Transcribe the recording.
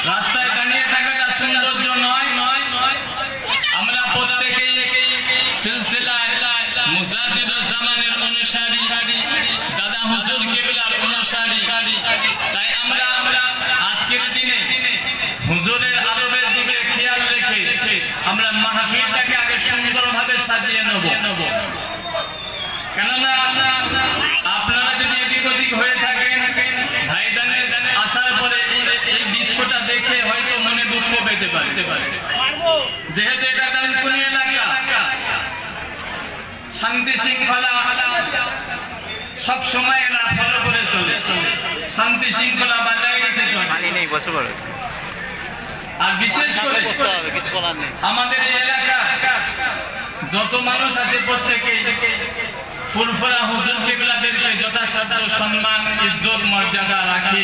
রাস্তায় দাঁড়িয়ে থাকাটা সৌন্দর্য নয়। আমরা প্রত্যেকেই সিলসিলায় মুজাদ্দিদুল জামানের অনুসারী, দাদা হুজুর কিবলার অনুসারী। তাই আমরা আজকের দিনে হুজুরের আদবের দিকে খেয়াল রেখে আমরা মাহফিলটাকে আগে সুন্দরভাবে সাজিয়ে নেব। কেননা আপনারা যদি এদিক ওদিক হয়ে থাকেন, ভাইদানের আসার পরে এই দৃশ্যটা দেখে হয়তো মনে দুঃখ পেতে পারে। যেহেতু এটা ডানকুনি এলাকা, শান্তি শৃঙ্খলা সব সময় এরা ফলো করে চলে, শান্তি শৃঙ্খলা বজায় রেখে চলে। আর বিশেষ করে আমাদের এই এলাকা যত মানুষ আছে প্রত্যেকেই ফুরফুরা হুজুর কিবলাদেরকে যথাসাধ্য সম্মান ইজ্জত মর্যাদা রাখে।